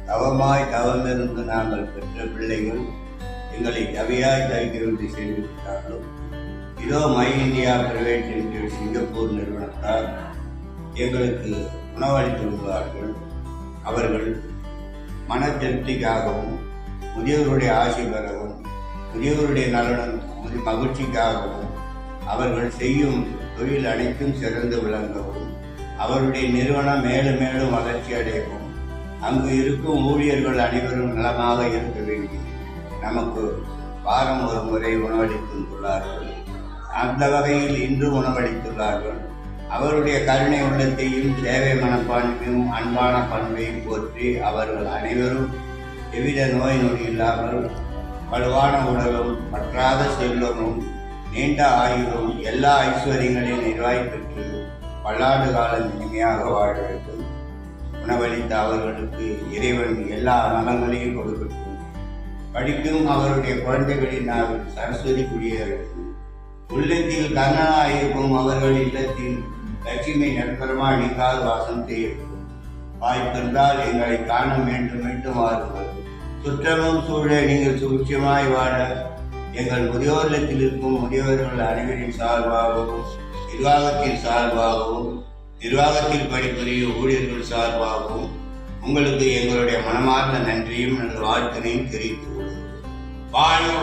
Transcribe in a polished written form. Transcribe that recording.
தவமாய் தவமிருந்து நாங்கள் பெற்ற பிள்ளைகள் எங்களை தவியாய் தைக்கிறது செய்துவிட்டாலும் இதோ my India private limited Singapore நிறுவனத்தால் எங்களுக்கு உணவளித்துள்ளார்கள். அவர்கள் மன திருப்திக்காகவும் முதியோருடைய ஆசை பெறவும் முதியோருடைய நலனும் மகிழ்ச்சிக்காகவும் அவர்கள் செய்யும் தொழில் அனைத்தும் சிறந்து விளங்கவும் அவருடைய நிறுவனம் மேலும் மேலும் வளர்ச்சி அடையவும் அங்கு இருக்கும் ஊழியர்கள் அனைவரும் நலமாக இருக்க வேண்டி நமக்கு வாரம் ஒரு முறை உணவளித்துள்ளார்கள். அந்த வகையில் இன்று உணவளித்துள்ளார்கள். அவருடைய கருணை உள்ளத்தையும் சேவை மனப்பான்மையும் அன்பான பண்பையும் போற்றி அவர்கள் அனைவரும் எவ்வித நோய் நொடி இல்லாமல் வலுவான உடலும் பற்றாத செல்வமும் நீண்ட ஆயுளும் எல்லா ஐஸ்வர்யங்களையும் நிர்வாகி பெற்று பல்லாண்டு காலம் இனிமையாக வாழ வேண்டும். உணவளித்த அவர்களுக்கு இறைவன் எல்லா நலங்களையும் கொடுக்கட்டும். படிக்கும் அவருடைய குழந்தைகளின் நாவில் சரஸ்வதி குடியேறட்டும். உள்ளத்தில் கண்ணனாயிருக்கும் அவர்கள் இல்லத்தில் லட்சுமி நிரந்தரமாக நீங்கால் வாசம் செய்யட்டும். வாய்ப்பிருந்தால் எங்களை காண வேண்டும் என்று வாருங்கள். சுற்றமும் சூழ நீங்கள் சூட்சமாய் வாழ எங்கள் முதியோர் இல்லத்தில் இருக்கும் முதியோர்கள் அனைவரின் சார்பாகவும் நிர்வாகத்தில் பணிபுரியும் ஊழியர்கள் சார்பாகவும் உங்களுக்கு எங்களுடைய மனமார்ந்த நன்றியும் வாழ்த்தினையும் தெரிவித்துக் கொள்கிறோம். வாழ்க